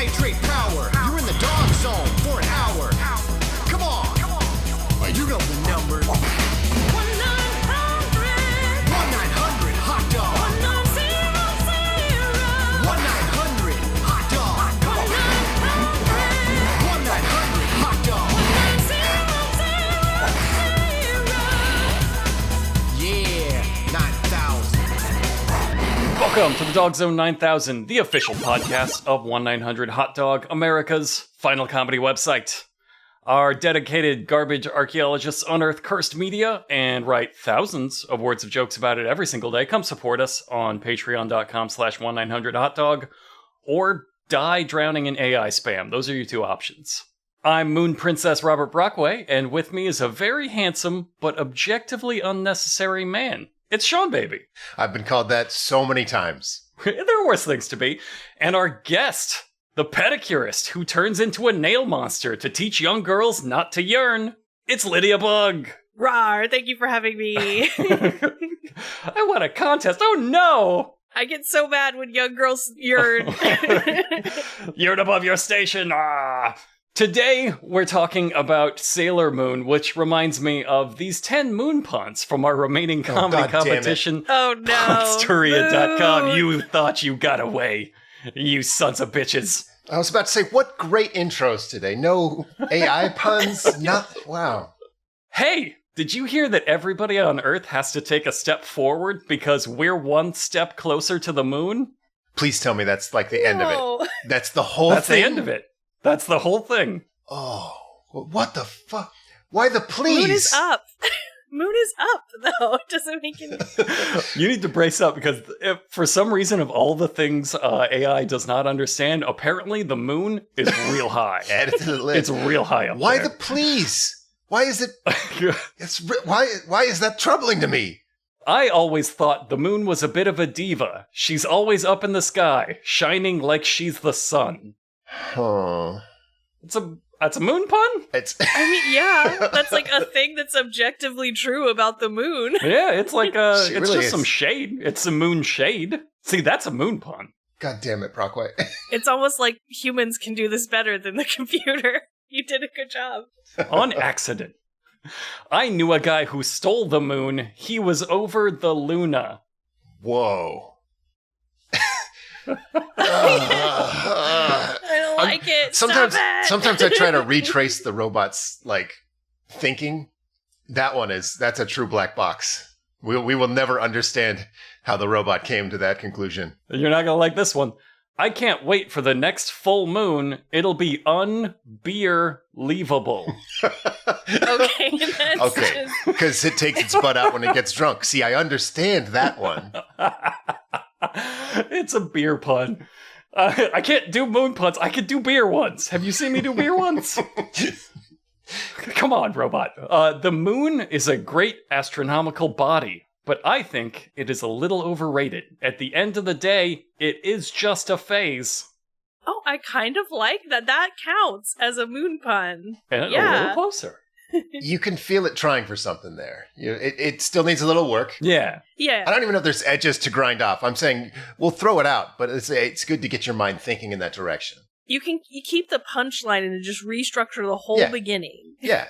hydrate power. You're in the dog zone for an hour. Come on. You know the number. 1-900 hot dog. 1-900 hot dog. 1-900 hot dog. Yeah, 9,000. Welcome to the Zzone 9000, the official podcast of 1-900 Hot Dog, America's final comedy website. Our dedicated garbage archaeologists unearth cursed media and write thousands of words of jokes about it every single day. Come support us on patreon.com/1900hotdog or die drowning in AI spam. Those are your two options. I'm Moon Princess Robert Brockway, and with me is a very handsome but objectively unnecessary man. It's Seanbaby. I've been called that so many times. There are worse things to be. And our guest, the pedicurist who turns into a nail monster to teach young girls not to yearn. It's Lydia Bugg. Rawr, thank you for having me. I won a contest. Oh no! I get so mad when young girls yearn. Yearn above your station. Ah! Today, we're talking about Sailor Moon, which reminds me of these 10 moon puns from our remaining comedy competition. Oh no. Monsteria.com. You thought you got away. You sons of bitches. I was about to say, what great intros today. No AI puns, nothing. Wow. Hey, did you hear that everybody on Earth has to take a step forward because we're one step closer to the moon? Please tell me that's like the end of it. That's the whole That's thing? the end of it. That's the whole thing. Oh, what the fuck? Why the please? Moon is up. Moon is up, though. It doesn't make any sense. You need to brace up because if, for some reason, of all the things AI does not understand, apparently the moon is real high. Add it to the list. It's real high up Why there. the please? Why is it? Why is that troubling to me? I always thought the moon was a bit of a diva. She's always up in the sky, shining like she's the sun. Huh. That's a moon pun? I mean, yeah, that's like a thing that's objectively true about the moon. Yeah, it's like it's really just is. some shade. It's some moon shade. See, that's a moon pun. God damn it, Brockway. It's almost like humans can do this better than the computer. You did a good job. On accident. I knew a guy who stole the moon. He was over the Luna. Whoa. I don't like it. Sometimes Stop it. I try to retrace the robot's thinking. That's a true black box. We will never understand how the robot came to that conclusion. You're not gonna like this one. I can't wait for the next full moon. It'll be unbeer-leavable. Okay, that's Okay, just... because it takes its butt out when it gets drunk. See, I understand that one. It's a beer pun. I can't do moon puns. I can do beer ones. Have you seen me do beer ones? Come on, robot. The moon is a great astronomical body, but I think it is a little overrated. At the end of the day, it is just a phase. Oh, I kind of like that. That counts as a moon pun. And a Yeah. little closer. You can feel it trying for something there. It still needs a little work. Yeah. Yeah. I don't even know if there's edges to grind off. I'm saying we'll throw it out, but it's good to get your mind thinking in that direction. You keep the punchline and just restructure the whole Yeah. beginning. Yeah.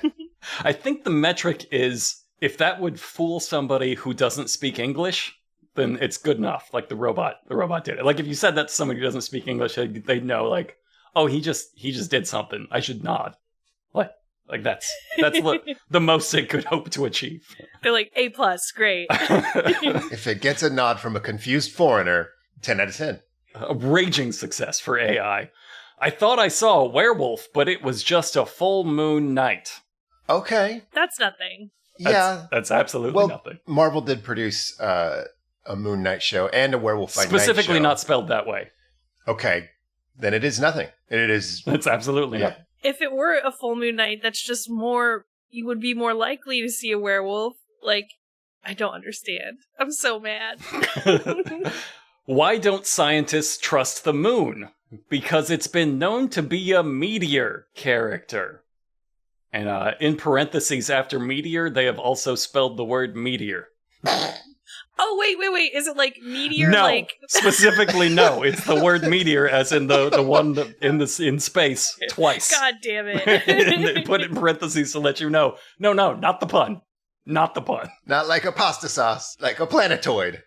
I think the metric is if that would fool somebody who doesn't speak English, then it's good enough. Like the robot did it. Like if you said that to somebody who doesn't speak English, they'd know like, oh, he just did something. I should nod. Like that's the most it could hope to achieve. They're like, A+, great. If it gets a nod from a confused foreigner, 10 out of 10. A raging success for AI. I thought I saw a werewolf, but it was just a full moon night. Okay. That's nothing. Yeah. That's absolutely nothing. Marvel did produce a Moon Knight show and a Werewolf by Night show. Specifically not spelled that way. Okay. Then it is nothing. It is... It's absolutely nothing. If it were a full moon night, that's just more... You would be more likely to see a werewolf. Like, I don't understand. I'm so mad. Why don't scientists trust the moon? Because it's been known to be a meteor character. And in parentheses after meteor, they have also spelled the word meteor. Oh, wait. Is it like meteor? No, Like specifically no. It's the word meteor as in the one that in space twice. God damn it. And put it in parentheses to let you know. No, not the pun. Not the pun. Not like a pasta sauce, like a planetoid.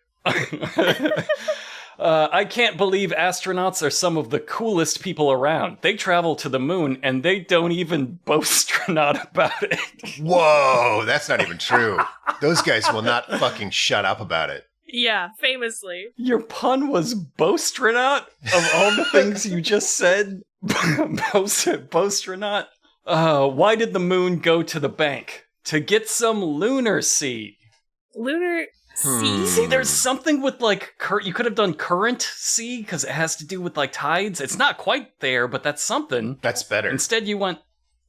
I can't believe astronauts are some of the coolest people around. They travel to the moon and they don't even boastronaut about it. Whoa, that's not even true. Those guys will not fucking shut up about it. Yeah, famously. Your pun was boastronaut? Of all the things you just said? Boastronaut? Why did the moon go to the bank? To get some lunar sea. Lunar sea? See, there's something with, like, you could have done current sea, because it has to do with, like, tides. It's not quite there, but that's something. That's better. Instead, you went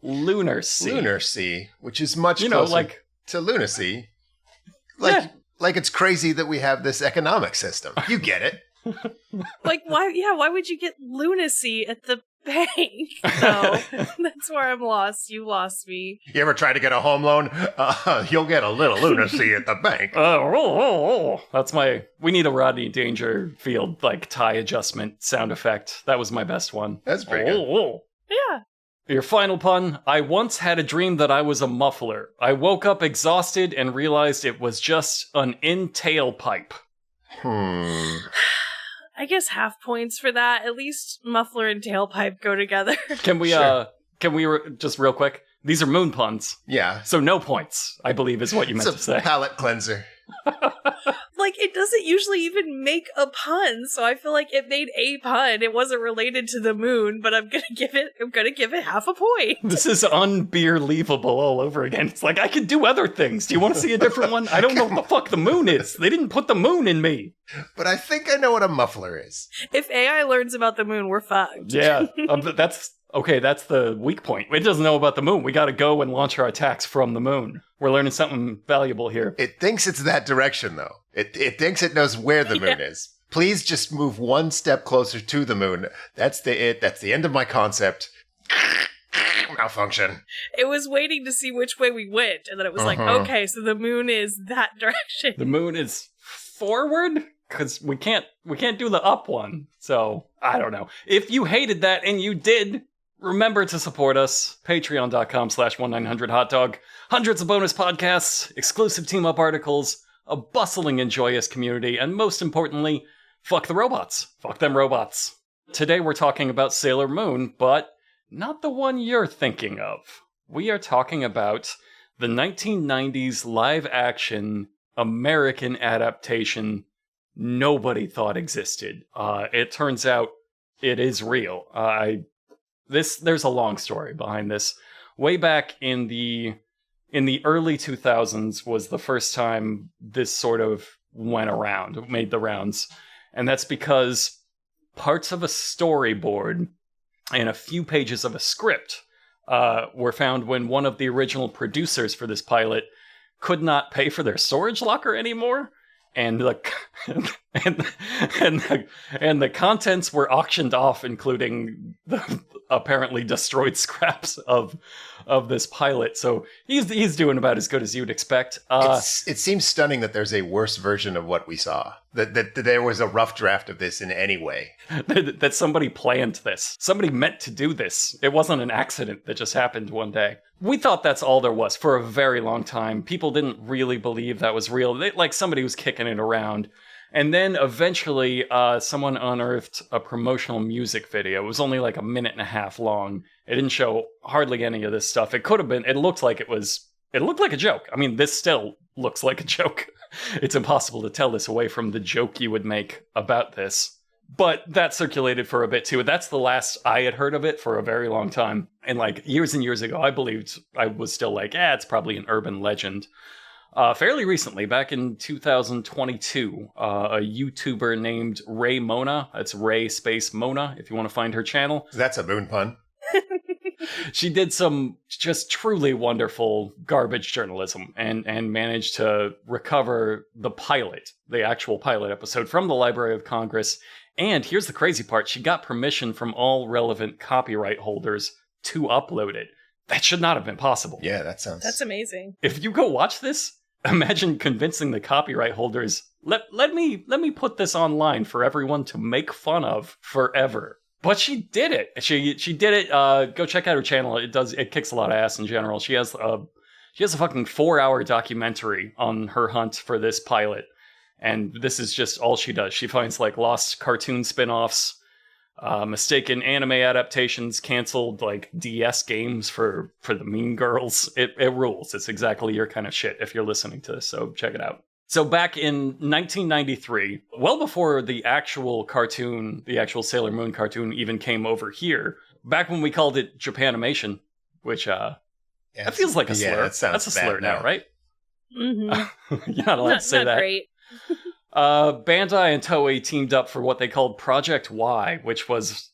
lunar sea. Lunar sea, which is much You know, closer like... to lunacy. Like it's crazy that we have this economic system. You get it. Like, why? Yeah, why would you get lunacy at the bank? No, that's where I'm lost. You lost me. You ever try to get a home loan? You'll get a little lunacy at the bank. That's my... We need a Rodney Dangerfield, like, tie adjustment sound effect. That was my best one. That's pretty good. Yeah. Your final pun. I once had a dream that I was a muffler. I woke up exhausted and realized it was just an in-tailpipe. I guess half points for that. At least muffler and tailpipe go together. Can we, just real quick? These are moon puns. Yeah. So no points, I believe is what you meant to It's say. a palate cleanser. Like, it doesn't usually even make a pun, so I feel like it made a pun. It wasn't related to the moon, but I'm gonna give it half a point. This is unbeer-leavable all over again. It's like, I could do other things. Do you want to see a different one? I don't know what the fuck the moon is. They didn't put the moon in me. But I think I know what a muffler is. If AI learns about the moon, we're fucked. Yeah, that's the weak point. It doesn't know about the moon. We gotta go and launch our attacks from the moon. We're learning something valuable here. It thinks it's that direction, though. It thinks it knows where the moon is. Please just move one step closer to the moon. That's the end of my concept. Malfunction. It was waiting to see which way we went, and then it was like, okay, so the moon is that direction. The moon is forward? Because we can't do the up one. So, I don't know. If you hated that, and you did, remember to support us. Patreon.com/1900hotdog. Hundreds of bonus podcasts, exclusive team-up articles, a bustling and joyous community, and most importantly, fuck the robots. Fuck them robots. Today we're talking about Sailor Moon, but not the one you're thinking of. We are talking about the 1990s live-action American adaptation nobody thought existed. It turns out it is real. There's a long story behind this. Way back in the early 2000s was the first time this sort of made the rounds. And that's because parts of a storyboard and a few pages of a script were found when one of the original producers for this pilot could not pay for their storage locker anymore. And the contents were auctioned off, including the apparently destroyed scraps of this pilot. So he's doing about as good as you'd expect. It seems stunning that there's a worse version of what we saw. That there was a rough draft of this in any way. That somebody planned this. Somebody meant to do this. It wasn't an accident that just happened one day. We thought that's all there was for a very long time. People didn't really believe that was real. Like somebody was kicking it around. And then eventually someone unearthed a promotional music video. It was only like a minute and a half long. It didn't show hardly any of this stuff. It could have been, it looked like a joke. I mean, this still looks like a joke. It's impossible to tell this away from the joke you would make about this. But that circulated for a bit too. That's the last I had heard of it for a very long time. And like years and years ago, I was still like, it's probably an urban legend. Fairly recently, back in 2022, a YouTuber named Ray Mona, that's Ray space Mona, if you want to find her channel. That's a moon pun. She did some just truly wonderful garbage journalism and managed to recover the actual pilot episode from the Library of Congress. And here's the crazy part. She got permission from all relevant copyright holders to upload it. That should not have been possible. Yeah, that's amazing. If you go watch this, imagine convincing the copyright holders let me put this online for everyone to make fun of forever. But she did it. She did it. Go check out her channel. It kicks a lot of ass in general. She has a fucking 4-hour documentary on her hunt for this pilot. And this is just all she does. She finds like lost cartoon spin-offs, mistaken anime adaptations, canceled like DS games for the Mean Girls. It rules. It's exactly your kind of shit if you're listening to this, so check it out. So back in 1993, well before the actual cartoon, the actual Sailor Moon cartoon even came over here, back when we called it Japanimation, which that feels like a slur. Yeah, that's a slur now, right? Mm-hmm. You're not allowed to say that. Great. Bandai and Toei teamed up for what they called Project Y, which was,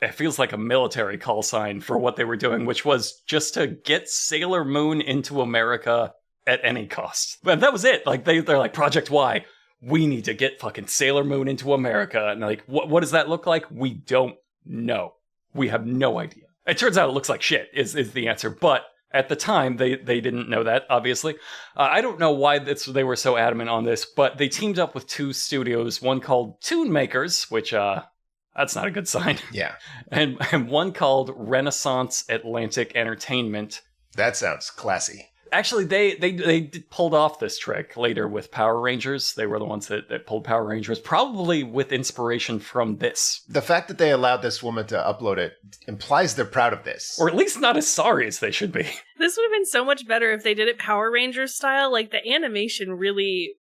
it feels like a military call sign for what they were doing, which was just to get Sailor Moon into America at any cost. But that was it. Like they're like, Project Y, we need to get fucking Sailor Moon into America. And like, what does that look like? We don't know. We have no idea. It turns out it looks like shit is the answer. But at the time, they didn't know that, obviously. I don't know why they were so adamant on this, but they teamed up with 2 studios, one called Toon Makers, which, that's not a good sign. Yeah. And one called Renaissance Atlantic Entertainment. That sounds classy. Actually, they pulled off this trick later with Power Rangers. They were the ones that pulled Power Rangers, probably with inspiration from this. The fact that they allowed this woman to upload it implies they're proud of this. Or at least not as sorry as they should be. This would have been so much better if they did it Power Rangers style. Like, the animation really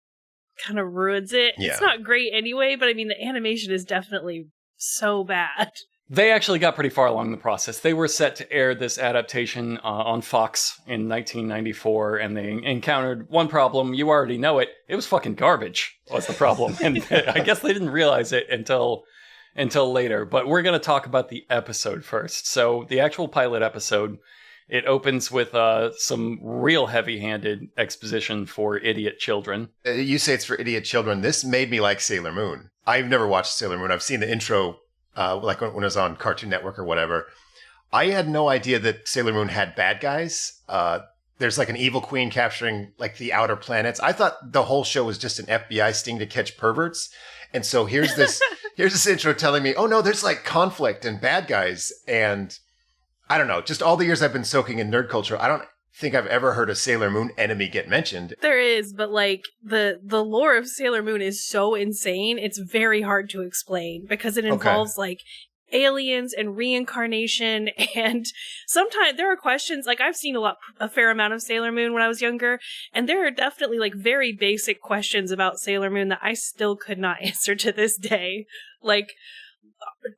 kind of ruins it. Yeah. It's not great anyway, but I mean, the animation is definitely so bad. They actually got pretty far along the process. They were set to air this adaptation on Fox in 1994, and they encountered one problem. You already know it. It was fucking garbage, was the problem. And I guess they didn't realize it until later. But we're going to talk about the episode first. So the actual pilot episode, it opens with some real heavy-handed exposition for idiot children. You say it's for idiot children. This made me like Sailor Moon. I've never watched Sailor Moon. I've seen the intro like when it was on Cartoon Network or whatever. I had no idea that Sailor Moon had bad guys. There's like an evil queen capturing like the outer planets. I thought the whole show was just an FBI sting to catch perverts. And so here's this intro telling me, oh no, there's like conflict and bad guys. And I don't know, just all the years I've been soaking in nerd culture, I don't think I've ever heard a Sailor Moon enemy get mentioned. There is, but like the lore of Sailor Moon is so insane, it's very hard to explain because it involves like aliens and reincarnation, and sometimes there are questions, like I've seen a fair amount of Sailor Moon when I was younger, and there are definitely like very basic questions about Sailor Moon that I still could not answer to this day. Like,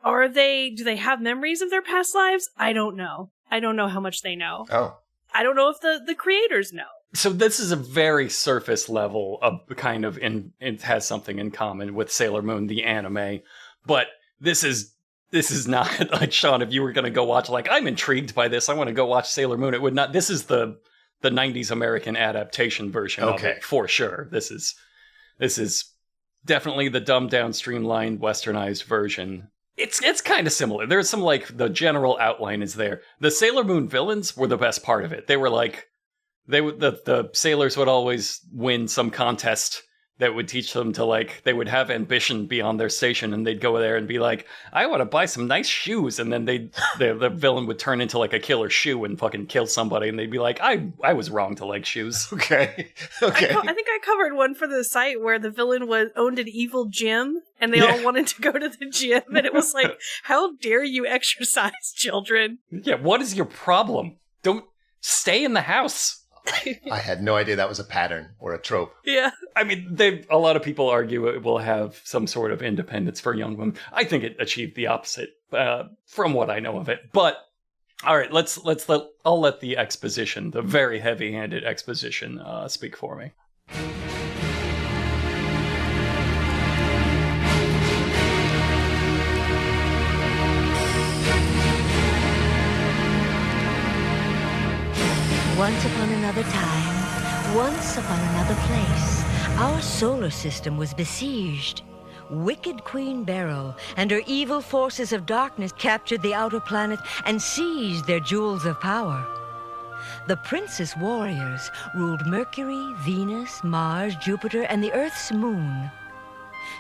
do they have memories of their past lives? I don't know how much they know. Oh. I don't know if the creators know. So this is a very surface level of kind of it has something in common with Sailor Moon, the anime, but this is not like, Sean, if you were going to go watch, like, I'm intrigued by this, I want to go watch Sailor Moon, it would not. This is the 90s American adaptation version of it, for sure. This is definitely the dumbed down, streamlined, westernized version. It's kind of similar. There's some, like, the general outline is there. The Sailor Moon villains were the best part of it. They were like, the sailors would always win some contest that would teach them to, like, they would have ambition beyond their station, and they'd go there and be like, I want to buy some nice shoes, and then the villain would turn into, like, a killer shoe and fucking kill somebody, and they'd be like, I was wrong to like shoes. Okay. I think I covered one for the site where the villain owned an evil gym, and they all wanted to go to the gym, and it was like, how dare you exercise, children? Yeah, what is your problem? Don't stay in the house. I had no idea that was a pattern or a trope. Yeah. I mean, a lot of people argue it will have some sort of independence for young women. I think it achieved the opposite, from what I know of it. But all right, I'll let the exposition, the very heavy-handed exposition, speak for me. Once upon another time, once upon another place, our solar system was besieged. Wicked Queen Beryl and her evil forces of darkness captured the outer planet and seized their jewels of power. The Princess Warriors ruled Mercury, Venus, Mars, Jupiter, and the Earth's moon.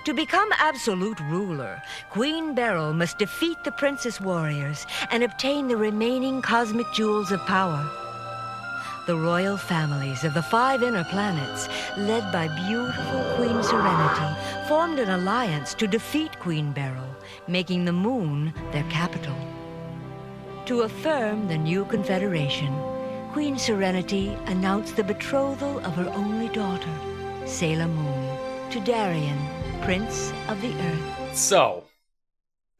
To become absolute ruler, Queen Beryl must defeat the Princess Warriors and obtain the remaining cosmic jewels of power. The royal families of the 5 inner planets, led by beautiful Queen Serenity, formed an alliance to defeat Queen Beryl, making the moon their capital. To affirm the new confederation, Queen Serenity announced the betrothal of her only daughter, Sailor Moon, to Darien, Prince of the Earth. So,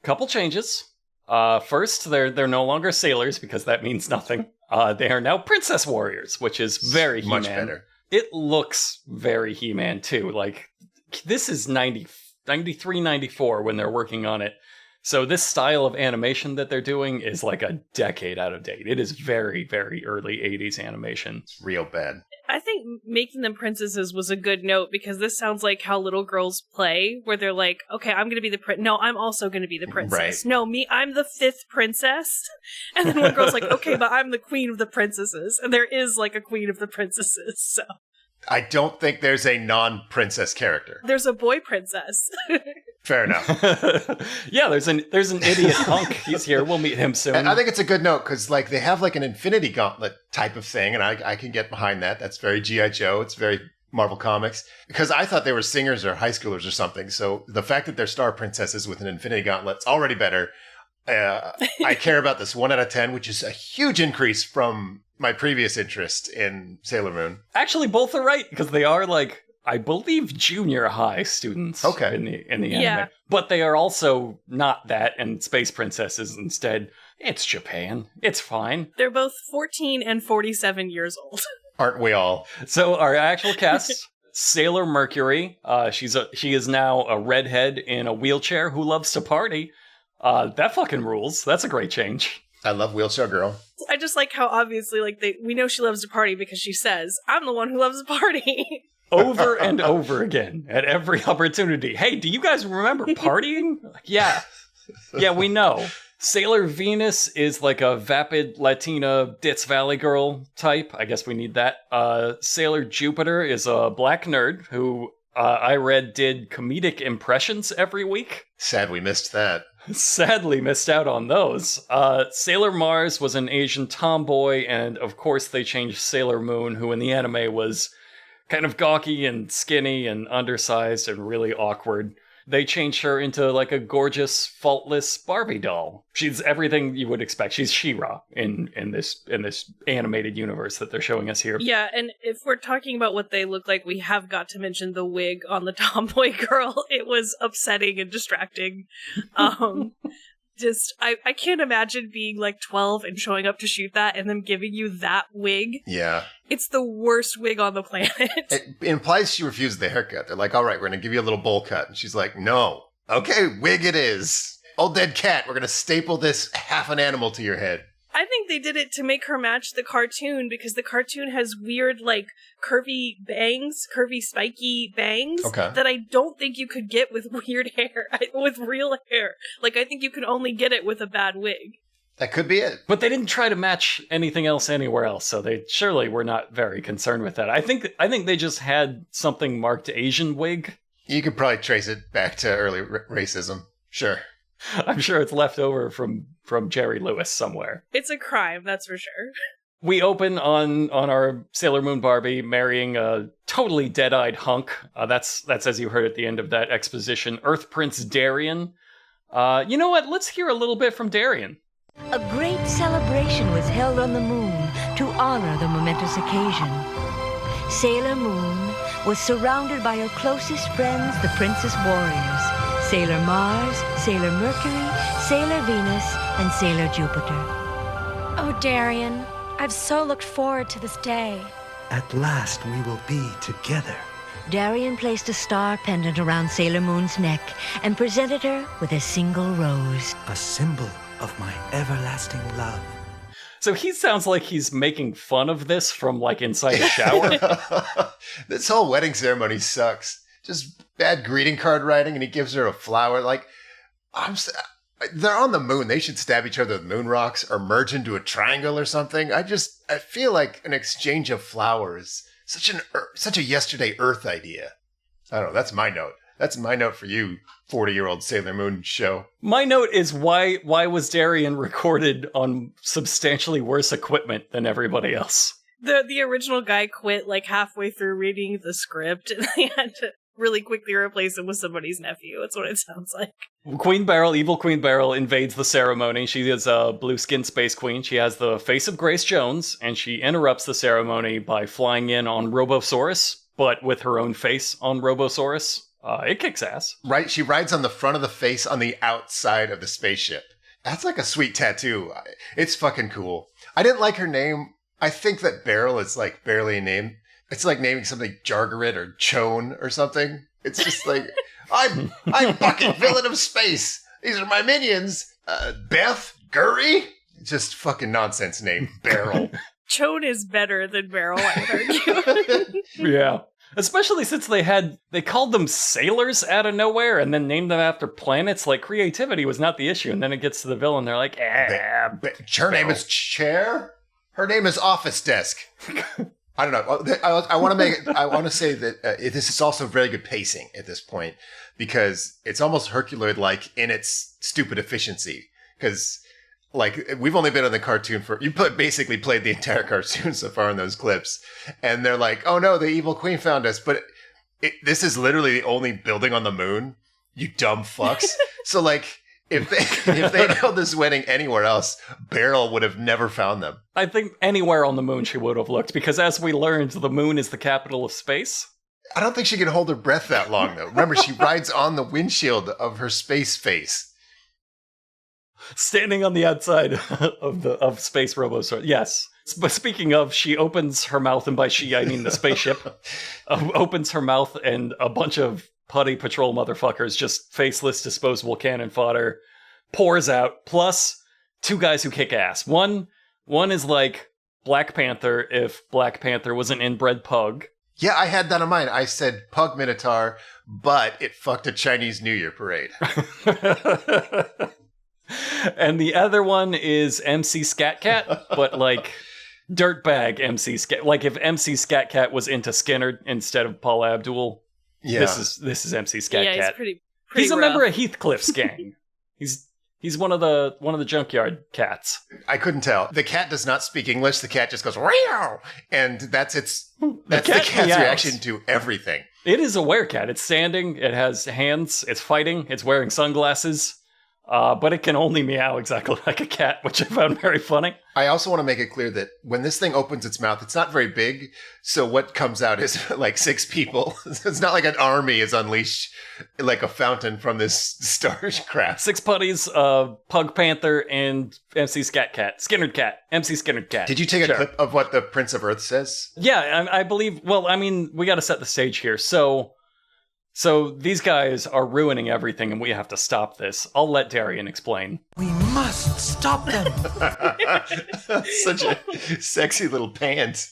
couple changes. First, they're no longer sailors because that means nothing. They are now princess warriors, which is very He-Man. Much better. It looks very He-Man too. Like, this is 93, 94 when they're working on it. So this style of animation that they're doing is like a decade out of date. It is very, very early 80s animation. It's real bad. I think making them princesses was a good note because this sounds like how little girls play, where they're like, okay, I'm going to be the prince. No, I'm also going to be the princess. Right. No, I'm the 5th princess. And then one girl's like, okay, but I'm the queen of the princesses. And there is like a queen of the princesses, so. I don't think there's a non-princess character. There's a boy princess. Fair enough. Yeah, there's an idiot hunk. He's here. We'll meet him soon. And I think it's a good note because like they have like an Infinity Gauntlet type of thing, and I can get behind that. That's very G.I. Joe. It's very Marvel Comics. Because I thought they were singers or high schoolers or something. So the fact that they're star princesses with an Infinity Gauntlet's already better. I care about this 1 out of 10, which is a huge increase from my previous interest in Sailor Moon. Actually, both are right because they are like, I believe, junior high students in the anime. Yeah. But they are also not that, and space princesses instead. It's Japan. It's fine. They're both 14 and 47 years old. Aren't we all? So our actual cast, Sailor Mercury. She is now a redhead in a wheelchair who loves to party. That fucking rules. That's a great change. I love Wheelchair Girl. I just like how obviously we know she loves to party because she says, I'm the one who loves to party. Over and over again at every opportunity. Hey, do you guys remember partying? Yeah, we know. Sailor Venus is like a vapid Latina Ditz Valley girl type. I guess we need that. Sailor Jupiter is a black nerd who I read did comedic impressions every week. Sad we missed that. Sadly missed out on those. Sailor Mars was an Asian tomboy, and of course they changed Sailor Moon, who in the anime was kind of gawky and skinny and undersized and really awkward. They changed her into like a gorgeous, faultless Barbie doll. She's everything you would expect. She's She-Ra in this animated universe that they're showing us here. Yeah, and if we're talking about what they look like, we have got to mention the wig on the tomboy girl. It was upsetting and distracting. I can't imagine being like 12 and showing up to shoot that and them giving you that wig. Yeah. It's the worst wig on the planet. It implies she refused the haircut. They're like, all right, we're going to give you a little bowl cut. And she's like, no. Okay, wig it is. Old dead cat, we're going to staple this half an animal to your head. I think they did it to make her match the cartoon because the cartoon has weird, like, curvy spiky bangs that I don't think you could get with weird hair, with real hair. Like, I think you can only get it with a bad wig. That could be it. But they didn't try to match anything else anywhere else, so they surely were not very concerned with that. I think they just had something marked Asian wig. You could probably trace it back to early racism. Sure. I'm sure it's left over from Jerry Lewis somewhere. It's a crime, that's for sure. We open on our Sailor Moon Barbie marrying a totally dead-eyed hunk. That's as you heard at the end of that exposition, Earth Prince Darien. You know what? Let's hear a little bit from Darien. A great celebration was held on the moon to honor the momentous occasion. Sailor Moon was surrounded by her closest friends, the Princess Warriors. Sailor Mars, Sailor Mercury, Sailor Venus, and Sailor Jupiter. Oh, Darien, I've so looked forward to this day. At last we will be together. Darien placed a star pendant around Sailor Moon's neck and presented her with a single rose. A symbol of my everlasting love. So he sounds like he's making fun of this from like inside a shower. This whole wedding ceremony sucks. Just bad greeting card writing, and he gives her a flower. Like, They're on the moon. They should stab each other with moon rocks or merge into a triangle or something. I feel like an exchange of flowers, such a yesterday Earth idea. I don't know. That's my note. That's my note for you, 40-year-old Sailor Moon show. My note is why was Darien recorded on substantially worse equipment than everybody else? The original guy quit like halfway through reading the script, and they had to really quickly replace him with somebody's nephew. That's what it sounds like. Evil Queen Beryl invades the ceremony. She is a blue-skinned space queen. She has the face of Grace Jones, and she interrupts the ceremony by flying in on Robosaurus, but with her own face on Robosaurus. It kicks ass. Right? She rides on the front of the face on the outside of the spaceship. That's like a sweet tattoo. It's fucking cool. I didn't like her name. I think that Beryl is like barely a name. It's like naming something Jargaret or Chone or something. It's just like, I'm Bucket, villain of space. These are my minions. Beth, Gurry. Just fucking nonsense name, Beryl. Chone is better than Beryl, I would argue. Yeah. Especially since they called them sailors out of nowhere and then named them after planets. Like, creativity was not the issue. And then it gets to the villain, they're like, her name is Chair? Her name is Office Desk. I don't know. I want to say that this is also very good pacing at this point because it's almost Herculoid-like in its stupid efficiency. Because, like, we've only been on the cartoon basically played the entire cartoon so far in those clips. And they're like, oh no, the evil queen found us. But this is literally the only building on the moon. You dumb fucks. So, like, if they held this wedding anywhere else, Beryl would have never found them. I think anywhere on the moon she would have looked, because as we learned, the moon is the capital of space. I don't think she can hold her breath that long, though. Remember, she rides on the windshield of her space face. Standing on the outside of Space Robosaurus. Yes. But speaking of, she opens her mouth, and by she, I mean the spaceship, opens her mouth, and a bunch of putty patrol motherfuckers, just faceless disposable cannon fodder, pours out, plus two guys who kick ass. One is like Black Panther if Black Panther was an inbred pug. Yeah, I had that in mind. I said pug minotaur, but it fucked a Chinese New Year parade. And the other one is MC Scat Cat, but like dirtbag MC Scat. Like if MC Scat Cat was into Skinner instead of Paula Abdul. Yeah. This is MC Scat Cat. He's pretty he's a rough. member of Heathcliff's gang. He's one of the junkyard cats. I couldn't tell. The cat does not speak English. The cat just goes "Meow," and that's the cat's reaction to everything. It is a werecat. It's standing. It has hands. It's fighting. It's wearing sunglasses. But it can only meow exactly like a cat, which I found very funny. I also want to make it clear that when this thing opens its mouth, it's not very big. So what comes out is like 6 people. It's not like an army is unleashed like a fountain from this starcraft. 6 putties, Pug Panther, and MC Scat Cat. Skinnered Cat. MC Skinnered Cat. Did you take a clip of what the Prince of Earth says? Yeah, I believe... Well, I mean, we got to set the stage here. So these guys are ruining everything, and we have to stop this. I'll let Darien explain. We must stop them. Such a sexy little pant.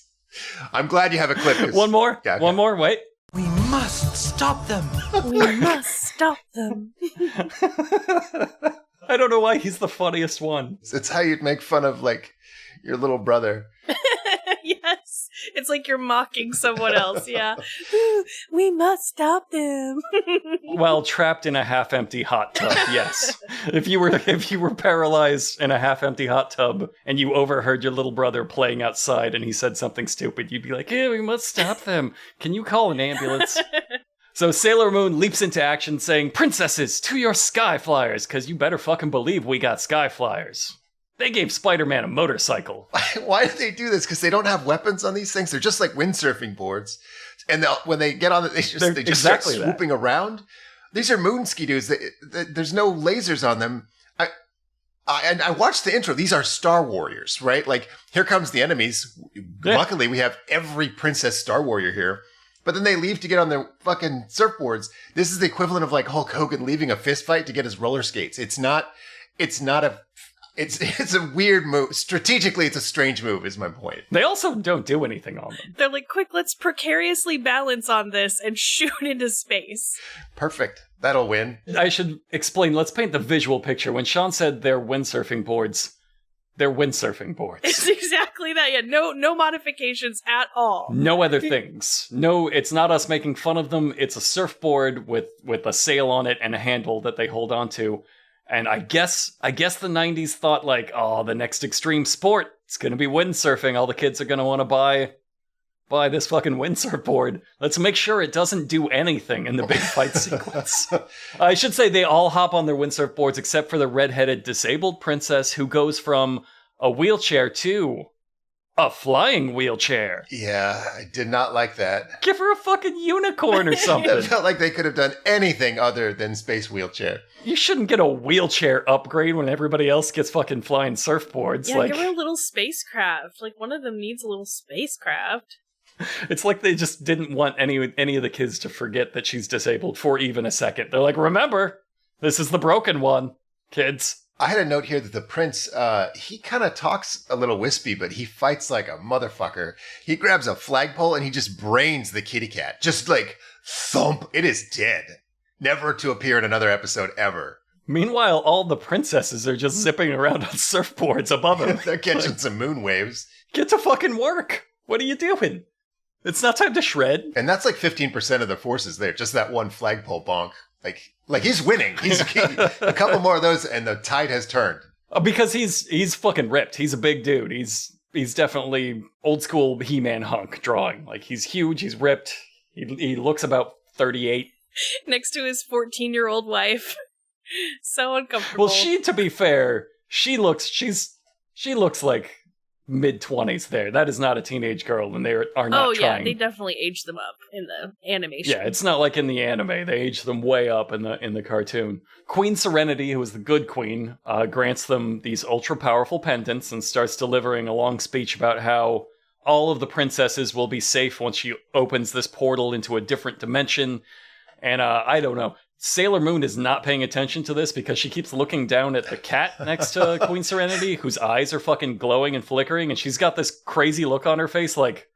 I'm glad you have a clip. One more. Yeah, okay. One more. Wait. We must stop them. We must stop them. I don't know why he's the funniest one. It's how you'd make fun of, like, your little brother. Yes. It's like you're mocking someone else, yeah. We must stop them. While trapped in a half-empty hot tub, yes. If you were paralyzed in a half-empty hot tub and you overheard your little brother playing outside and he said something stupid, you'd be like, hey, we must stop them. Can you call an ambulance? So Sailor Moon leaps into action saying, princesses, to your sky flyers, because you better fucking believe we got sky flyers. They gave Spider-Man a motorcycle. Why do they do this? Because they don't have weapons on these things. They're just like windsurfing boards. And when they get on it, they just start swooping around. These are moon ski-doos. There's no lasers on them. I watched the intro. These are Star Warriors, right? Like, here comes the enemies. Yeah. Luckily, we have every Princess Star Warrior here. But then they leave to get on their fucking surfboards. This is the equivalent of like Hulk Hogan leaving a fist fight to get his roller skates. It's not a It's a weird move. Strategically, it's a strange move, is my point. They also don't do anything on them. They're like, quick, let's precariously balance on this and shoot into space. Perfect. That'll win. I should explain. Let's paint the visual picture. When Sean said they're windsurfing boards, they're windsurfing boards. It's exactly that. Yeah, no modifications at all. No other things. No, it's not us making fun of them. It's a surfboard with a sail on it and a handle that they hold on to. And I guess the 90s thought like, oh, the next extreme sport, it's going to be windsurfing. All the kids are going to want to buy this fucking windsurf board. Let's make sure it doesn't do anything in the big fight sequence. I should say they all hop on their windsurf boards except for the redheaded disabled princess who goes from a wheelchair to a flying wheelchair. Yeah, I did not like that. Give her a fucking unicorn or something. It felt like they could have done anything other than space wheelchair. You shouldn't get a wheelchair upgrade when everybody else gets fucking flying surfboards. Yeah, give her a little spacecraft. Like, one of them needs a little spacecraft. It's like they just didn't want any of the kids to forget that she's disabled for even a second. They're like, remember, this is the broken one, kids. I had a note here that the prince, he kind of talks a little wispy, but he fights like a motherfucker. He grabs a flagpole and he just brains the kitty cat. Just like thump. It is dead. Never to appear in another episode ever. Meanwhile, all the princesses are just zipping around on surfboards above him. They're catching some moon waves. Get to fucking work. What are you doing? It's not time to shred. And that's like 15% of the forces there. Just that one flagpole bonk. Like he's winning. A couple more of those and the tide has turned. Because he's fucking ripped. He's a big dude. He's definitely old school He-Man hunk drawing. Like he's huge. He's ripped. He looks about 38. Next to his 14-year-old wife. So uncomfortable. Well, to be fair, she looks like mid-20s there. That is not a teenage girl, and they are not trying. They definitely aged them up in the animation. Yeah, it's not like in the anime. They aged them way up in the cartoon. Queen Serenity, who is the good queen, grants them these ultra-powerful pendants and starts delivering a long speech about how all of the princesses will be safe once she opens this portal into a different dimension. And I don't know. Sailor Moon is not paying attention to this because she keeps looking down at the cat next to Queen Serenity, whose eyes are fucking glowing and flickering, and she's got this crazy look on her face like,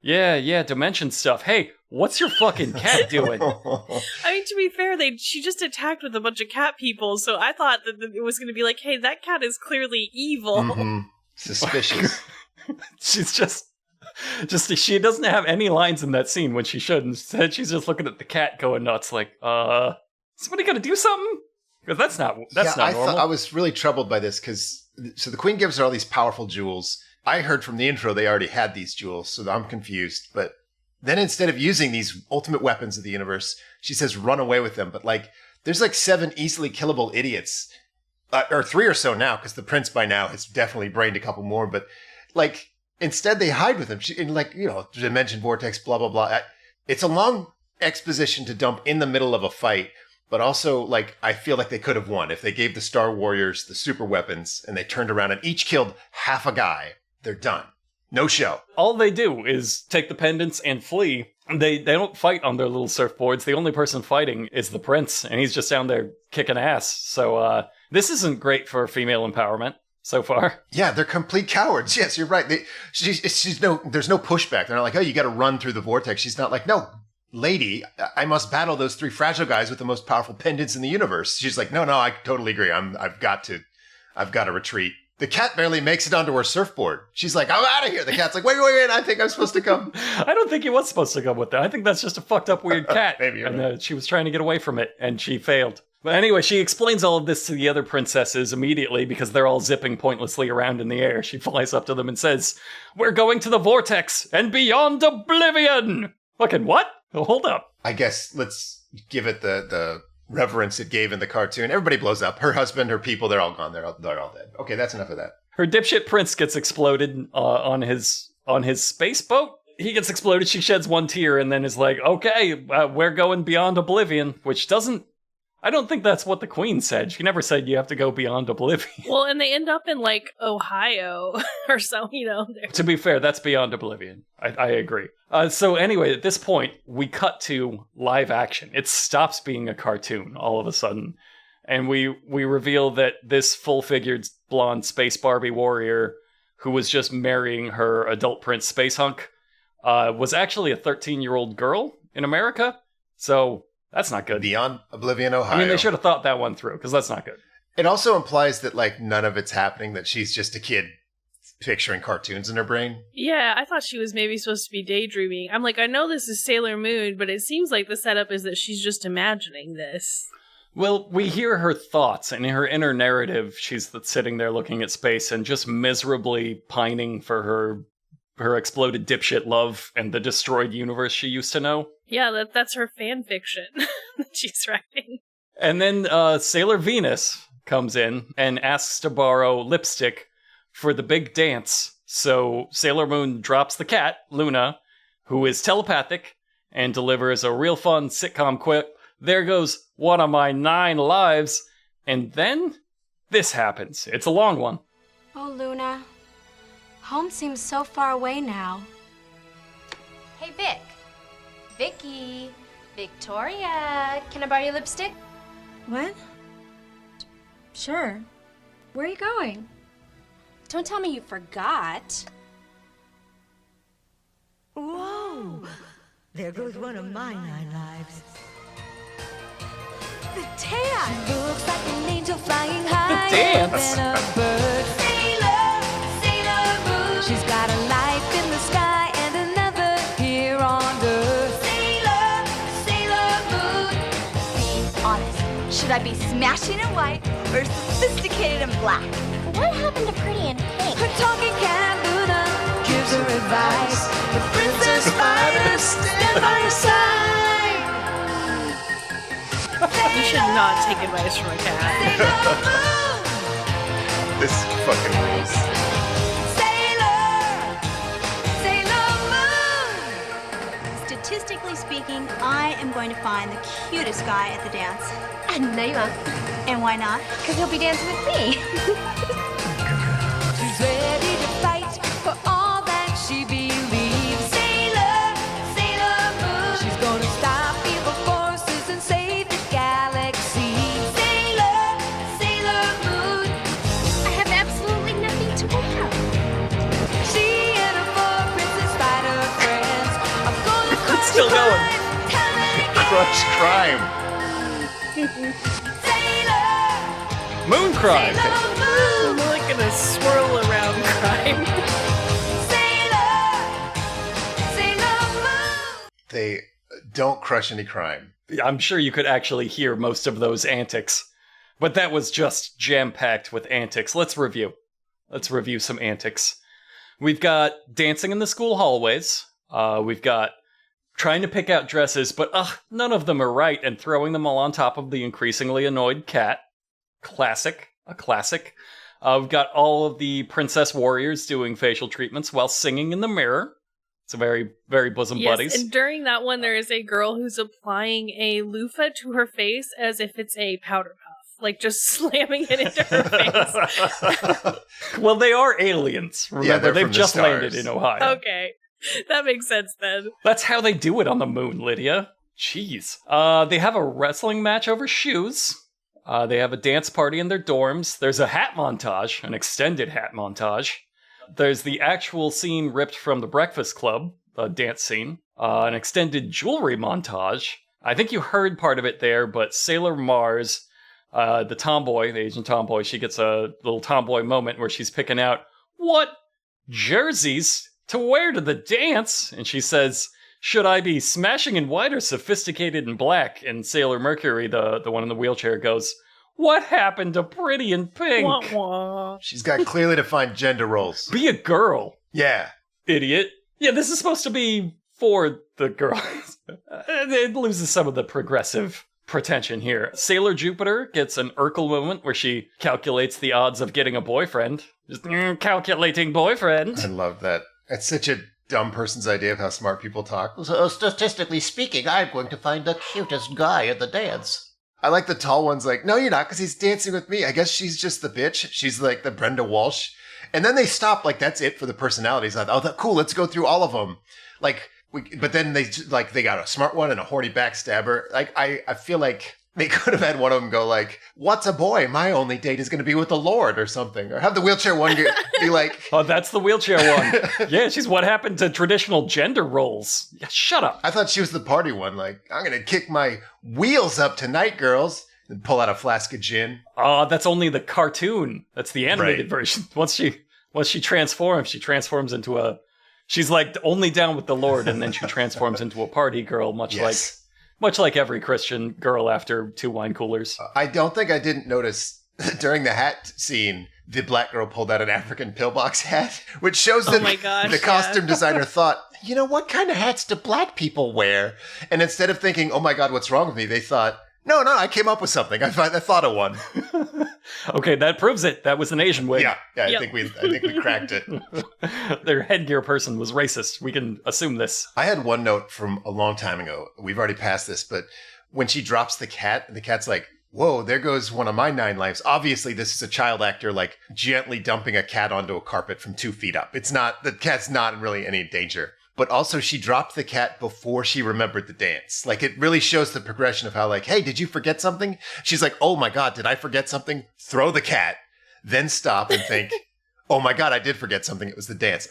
yeah, dimension stuff. Hey, what's your fucking cat doing? I mean, to be fair, she just attacked with a bunch of cat people, so I thought that it was going to be like, hey, that cat is clearly evil. Mm-hmm. Suspicious. She's just she doesn't have any lines in that scene when she should. Instead, she's just looking at the cat going nuts like, somebody gonna do something? Because that's not normal. I was really troubled by this because, so the queen gives her all these powerful jewels. I heard from the intro they already had these jewels, so I'm confused. But then instead of using these ultimate weapons of the universe, she says run away with them. But like, there's like 7 easily killable idiots. Or 3 or so now, because the prince by now has definitely brained a couple more. But like, instead, they hide with him. In like, dimension vortex, blah, blah, blah. It's a long exposition to dump in the middle of a fight, but also, like, I feel like they could have won. If they gave the Star Warriors the super weapons and they turned around and each killed half a guy, they're done. No show. All they do is take the pendants and flee. They don't fight on their little surfboards. The only person fighting is the prince, and he's just down there kicking ass. So this isn't great for female empowerment. So far. Yeah, they're complete cowards. Yes, you're right. There's no pushback. They're not like, oh, you got to run through the vortex. She's not like, no, lady, I must battle those 3 fragile guys with the most powerful pendants in the universe. She's like, no, I totally agree. I've got to retreat. The cat barely makes it onto her surfboard. She's like, I'm out of here. The cat's like, wait, I think I'm supposed to come. I don't think he was supposed to come with that. I think that's just a fucked up weird cat. Maybe you're right. She was trying to get away from it, and she failed. But anyway, she explains all of this to the other princesses immediately because they're all zipping pointlessly around in the air. She flies up to them and says, we're going to the vortex and beyond oblivion! Fucking what? Oh, hold up. I guess let's give it the reverence it gave in the cartoon. Everybody blows up. Her husband, her people, they're all gone. They're all dead. Okay, that's enough of that. Her dipshit prince gets exploded on his space boat. He gets exploded. She sheds one tear and then is like, okay, we're going beyond oblivion, which doesn't... I don't think that's what the queen said. She never said you have to go beyond oblivion. Well, and they end up in, like, Ohio or so, To be fair, that's beyond oblivion. I agree. So anyway, at this point, we cut to live action. It stops being a cartoon all of a sudden. And we reveal that this full-figured blonde space Barbie warrior who was just marrying her adult prince space hunk was actually a 13-year-old girl in America. So that's not good. Beyond Oblivion, Ohio. I mean, they should have thought that one through, because that's not good. It also implies that, like, none of it's happening, that she's just a kid picturing cartoons in her brain. Yeah, I thought she was maybe supposed to be daydreaming. I'm like, I know this is Sailor Moon, but it seems like the setup is that she's just imagining this. Well, we hear her thoughts, and in her inner narrative, she's sitting there looking at space and just miserably pining for her exploded dipshit love and the destroyed universe she used to know. Yeah, that's her fan fiction that she's writing. And then Sailor Venus comes in and asks to borrow lipstick for the big dance. So Sailor Moon drops the cat, Luna, who is telepathic, and delivers a real fun sitcom quip. There goes one of my 9 lives. And then this happens. It's a long one. Oh, Luna. Home seems so far away now. Hey, Vic. Vicky. Victoria. Can I borrow your lipstick? What? Sure. Where are you going? Don't tell me you forgot. Whoa! There goes one of my 9 lives. The dance! She looks like an angel flying high. The dance? Than a bird. Sailor, Sailor Moon. She's got a life in the sky and another here on earth. Sailor, Sailor Moon. Being honest, should I be smashing in white or sophisticated in black? What happened to Pretty in Pink? Her talking cat Luna gives her advice. The princess fighters stand by her side. You should not take advice from a cat. This fucking rules. Statistically speaking, I am going to find the cutest guy at the dance. No, you won't. And why not? Because he'll be dancing with me. She's ready to fight for all that she believes. Sailor, Sailor Moon. She's gonna stop evil forces and save the galaxy. Sailor, Sailor Moon. I have absolutely nothing to wear. She and her 4 princess spider friends are gonna crush still going. Crush crime. Moon crime! I'm like gonna swirl around crime. They don't crush any crime. I'm sure you could actually hear most of those antics. But that was just jam-packed with antics. Let's review some antics. We've got dancing in the school hallways. We've got trying to pick out dresses, but none of them are right, and throwing them all on top of the increasingly annoyed cat. A classic. We've got all of the princess warriors doing facial treatments while singing in the mirror. It's a very, very bosom buddies. And during that one, there is a girl who's applying a loofah to her face as if it's a powder puff. Like, just slamming it into her face. Well, they are aliens, remember? Yeah, they're they've from the just stars. landed in Ohio. Okay. That makes sense then. That's how they do it on the moon, Lydia. Jeez. They have a wrestling match over shoes. They have a dance party in their dorms. There's a hat montage, an extended hat montage. There's the actual scene ripped from The Breakfast Club, a dance scene. An extended jewelry montage. I think you heard part of it there, but Sailor Mars, the tomboy, the Asian tomboy, she gets a little tomboy moment where she's picking out what jerseys to wear to the dance. And she says, should I be smashing in white or sophisticated in black? And Sailor Mercury, the one in the wheelchair, goes, what happened to Pretty in Pink? Wah, wah. She's got clearly defined gender roles. Be a girl, Yeah. idiot. Yeah, this is supposed to be for the girls. It loses some of the progressive pretension here. Sailor Jupiter gets an Urkel moment where she calculates the odds of getting a boyfriend. Just calculating boyfriend. I love that. It's such a dumb person's idea of how smart people talk. So, statistically speaking, I'm going to find the cutest guy at the dance. I like the tall one's like, no, you're not, because he's dancing with me. I guess she's just the bitch. She's like the Brenda Walsh. And then they stop, like, that's it for the personalities. I thought, oh, cool, let's go through all of them. Like, but then they got a smart one and a horny backstabber. Like, I feel like They could have had one of them go like, "What's a boy? My only date is going to be with the Lord," or something. Or have the wheelchair one be like, "Oh, that's the wheelchair one." Yeah, she's what happened to traditional gender roles. Yeah, shut up. I thought she was the party one. Like, "I'm going to kick my wheels up tonight, girls," and pull out a flask of gin. Oh, that's only the cartoon. That's the animated version. Once she transforms into a. She's like only down with the Lord, and then she transforms into a party girl, much like every Christian girl after 2 wine coolers. I don't think I didn't notice during the hat scene, the black girl pulled out an African pillbox hat, which shows that the costume designer thought, you know, what kind of hats do black people wear? And instead of thinking, oh my God, what's wrong with me? They thought, no, I came up with something. I thought of one. Okay, that proves it. That was an Asian wig. Yeah, I think we cracked it. Their headgear person was racist. We can assume this. I had one note from a long time ago. We've already passed this, but when she drops the cat's like, whoa, there goes one of my 9 lives. Obviously, this is a child actor, like, gently dumping a cat onto a carpet from 2 feet up. The cat's not really any danger. But also, she dropped the cat before she remembered the dance. Like, it really shows the progression of how, like, hey, did you forget something? She's like, oh my God, did I forget something? Throw the cat, then stop and think, oh my God, I did forget something. It was the dance.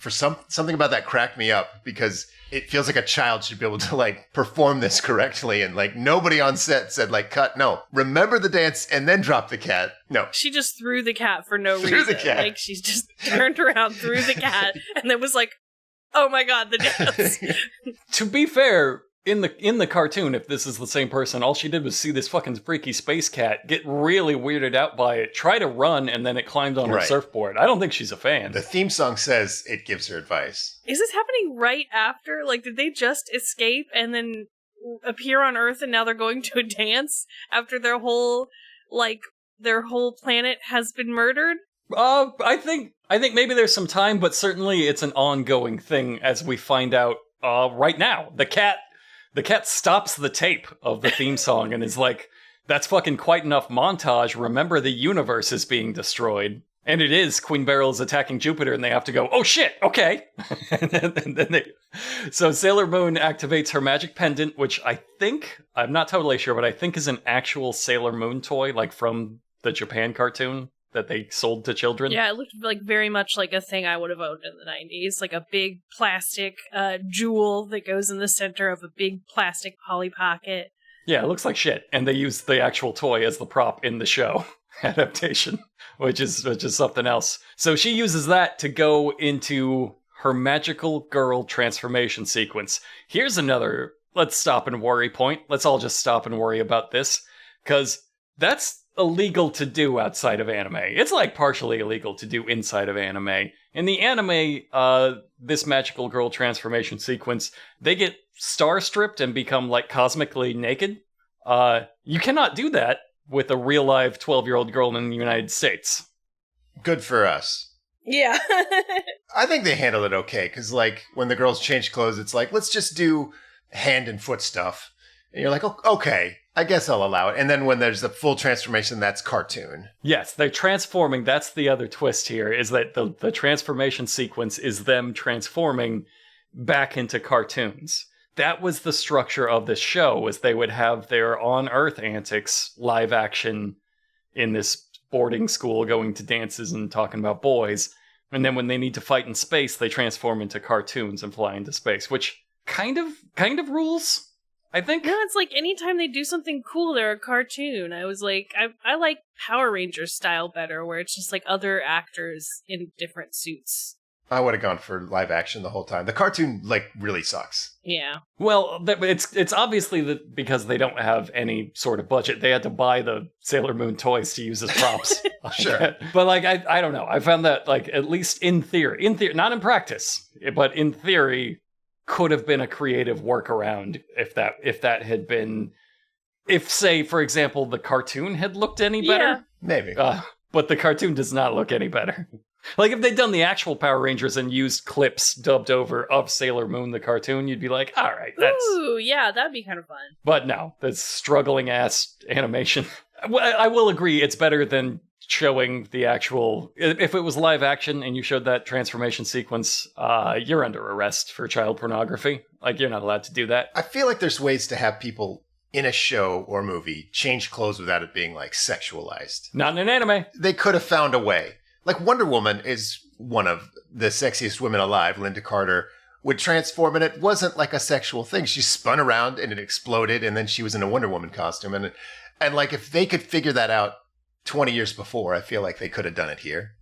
Something about that cracked me up because it feels like a child should be able to, like, perform this correctly. And, like, nobody on set said, like, cut. No, remember the dance and then drop the cat. No. She just threw the cat for no reason. Threw the cat. Like, she's just turned around, threw the cat, and then was like, oh my God, the dance. To be fair, in the cartoon, if this is the same person, all she did was see this fucking freaky space cat, get really weirded out by it, try to run, and then it climbed on her surfboard. I don't think she's a fan. The theme song says it gives her advice. Is this happening right after? Like, did they just escape and then appear on Earth and now they're going to a dance after their whole planet has been murdered? I think maybe there's some time, but certainly it's an ongoing thing as we find out right now. The cat stops the tape of the theme song and is like, that's fucking quite enough montage. Remember, the universe is being destroyed. And it is. Queen Beryl's attacking Jupiter and they have to go, oh shit, okay. So Sailor Moon activates her magic pendant, which I'm not totally sure, but I think is an actual Sailor Moon toy, like from the Japan cartoon that they sold to children. Yeah, it looked like very much like a thing I would have owned in the 90s. Like a big plastic jewel that goes in the center of a big plastic Polly Pocket. Yeah, it looks like shit. And they used the actual toy as the prop in the show adaptation, which is something else. So she uses that to go into her magical girl transformation sequence. Here's another let's stop and worry point. Let's all just stop and worry about this, because that's illegal to do outside of anime. It's like partially illegal to do inside of anime. In the anime, this magical girl transformation sequence, they get star stripped and become like cosmically naked. You cannot do that with a real live 12-year-old girl in the United States. Good for us. Yeah. I think they handled it okay, because like when the girls change clothes, it's like, let's just do hand and foot stuff. And you're like, okay, I guess I'll allow it. And then when there's a full transformation, that's cartoon. Yes, they're transforming. That's the other twist here, is that the transformation sequence is them transforming back into cartoons. That was the structure of the show, was they would have their on-Earth antics, live action, in this boarding school, going to dances and talking about boys. And then when they need to fight in space, they transform into cartoons and fly into space, which kind of rules, I think. No, it's like anytime they do something cool, they're a cartoon. I was like, I like Power Rangers style better, where it's just like other actors in different suits. I would have gone for live action the whole time. The cartoon, like, really sucks. Yeah. Well, it's obviously because they don't have any sort of budget. They had to buy the Sailor Moon toys to use as props. Sure. But, like, I don't know. I found that, like, at least in theory, not in practice, but in theory, could have been a creative workaround if that had been, if, say, for example, the cartoon had looked any better. Yeah. Maybe. But the cartoon does not look any better. Like, if they'd done the actual Power Rangers and used clips dubbed over of Sailor Moon, the cartoon, you'd be like, all right, that's... Ooh, yeah, that'd be kind of fun. But no, that's struggling-ass animation. I will agree, it's better than showing the actual... If it was live action and you showed that transformation sequence, you're under arrest for child pornography. Like, you're not allowed to do that. I feel like there's ways to have people in a show or movie change clothes without it being like sexualized. Not in an anime. They could have found a way. Like Wonder Woman is one of the sexiest women alive. Linda Carter would transform, and it wasn't like a sexual thing. She spun around and it exploded, and then she was in a Wonder Woman costume. And like if they could figure that out 20 years before, I feel like they could have done it here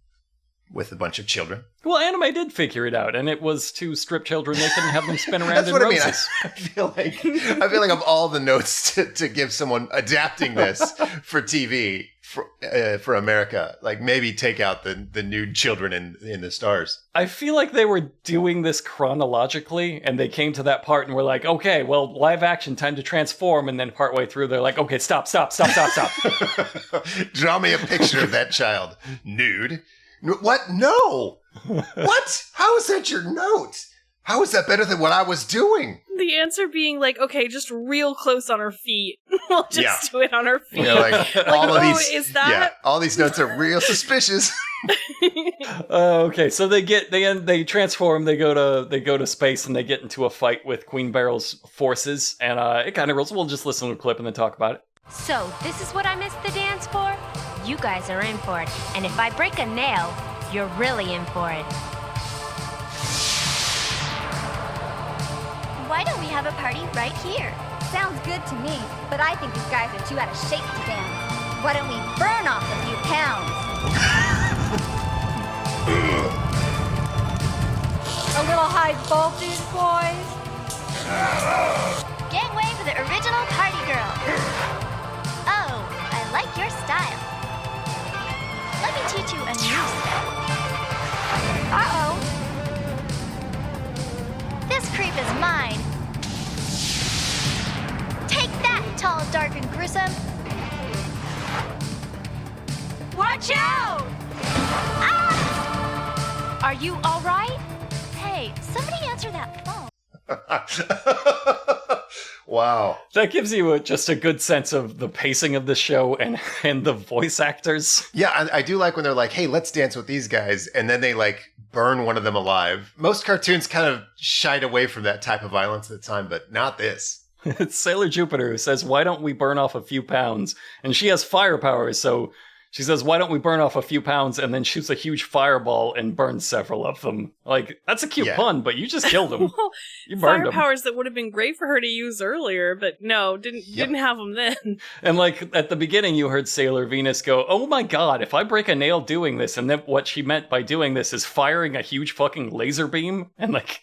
with a bunch of children. Well, anime did figure it out, and it was to strip children. They couldn't have them spin around in roses. I feel like of all the notes to give someone adapting this for TV for America, like maybe take out the nude children in the stars. I feel like they were doing this chronologically, and they came to that part and were like, okay, well, live action, time to transform, and then partway through, they're like, okay, stop. Draw me a picture of that child. Nude? What? No! What? How is that your note? How is that better than what I was doing? The answer being like, okay, just real close on her feet. We'll just do it on her feet. Yeah, like all of these. Is that? Yeah, all these notes are real suspicious. Okay, so they transform. They go to space, and they get into a fight with Queen Beryl's forces, and it kind of rolls. We'll just listen to a clip and then talk about it. So, this is what I missed the dance for? You guys are in for it. And if I break a nail, you're really in for it. Why don't we have a party right here? Sounds good to me, but I think these guys are too out of shape to dance. Why don't we burn off a few pounds? A little high voltage, boys. Gangway for the original party girl. Oh, I like your style. Let me teach you a new style. Uh-oh. This creep is mine. Take that, tall, dark, and gruesome. Watch out! Ah! Are you all right? Hey, somebody answer that phone. Wow. That gives you just a good sense of the pacing of the show and the voice actors. Yeah, I do like when they're like, hey, let's dance with these guys, and then they like burn one of them alive. Most cartoons kind of shied away from that type of violence at the time, but not this. It's Sailor Jupiter who says, why don't we burn off a few pounds? And she has fire powers, so she says, why don't we burn off a few pounds, and then shoots a huge fireball and burns several of them. Like, that's a cute pun, but you just killed him. Well, you burned fire him. powers that would have been great for her to use earlier, but no, didn't have them then. And like, at the beginning, you heard Sailor Venus go, oh my god, if I break a nail doing this, and then what she meant by doing this is firing a huge fucking laser beam, and like,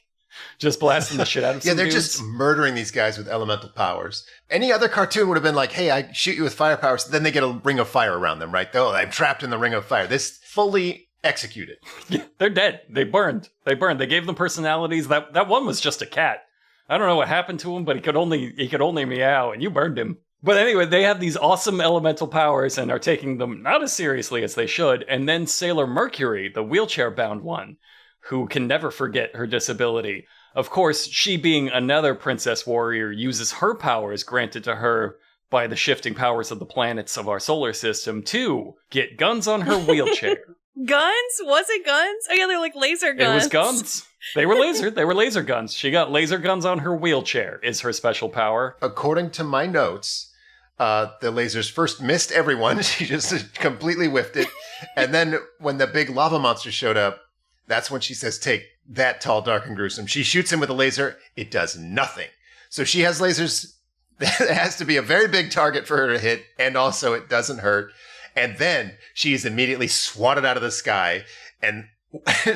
just blasting the shit out of some they're dudes. just murdering these guys with elemental powers. Any other cartoon would have been like, hey, I shoot you with fire powers, then they get a ring of fire around them, right? Oh, I'm trapped in the ring of fire. This fully executed. Yeah, they're dead. They burned. They gave them personalities. That one was just a cat. I don't know what happened to him, but he could only meow, and you burned him. But anyway, they have these awesome elemental powers and are taking them not as seriously as they should. And then Sailor Mercury, the wheelchair-bound one, who can never forget her disability. Of course, she being another princess warrior uses her powers granted to her by the shifting powers of the planets of our solar system to get guns on her wheelchair. Guns? Was it guns? Oh yeah, they're like laser guns. It was guns. They were laser guns. She got laser guns on her wheelchair is her special power. According to my notes, the lasers first missed everyone. She just completely whiffed it. And then when the big lava monster showed up, that's when she says, take that, tall, dark, and gruesome. She shoots him with a laser. It does nothing. So she has lasers. That has to be a very big target for her to hit. And also it doesn't hurt. And then she is immediately swatted out of the sky. And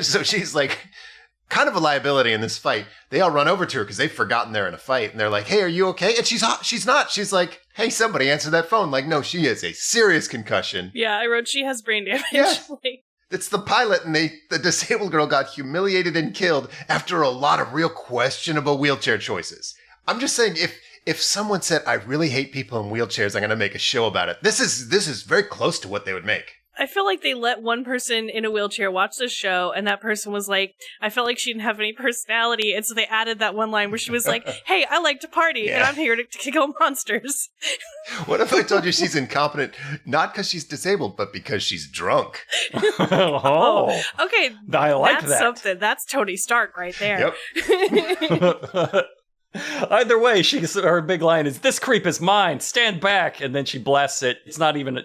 so she's like kind of a liability in this fight. They all run over to her because they've forgotten they're in a fight. And they're like, hey, are you okay? And she's not. She's like, hey, somebody answer that phone. Like, no, she has a serious concussion. Yeah, I wrote she has brain damage. Yeah. It's the pilot, and the disabled girl got humiliated and killed after a lot of real questionable wheelchair choices. I'm just saying, if someone said, I really hate people in wheelchairs, I'm going to make a show about it, this is very close to what they would make. I feel like they let one person in a wheelchair watch the show, and that person was like, I felt like she didn't have any personality, and so they added that one line where she was like, hey, I like to party, and I'm here to kill monsters. What if I told you she's incompetent, not because she's disabled, but because she's drunk? Oh. Okay, I like that's that. Something. That's Tony Stark right there. Yep. Either way, her big line is, "This creep is mine, stand back," and then she blasts it. It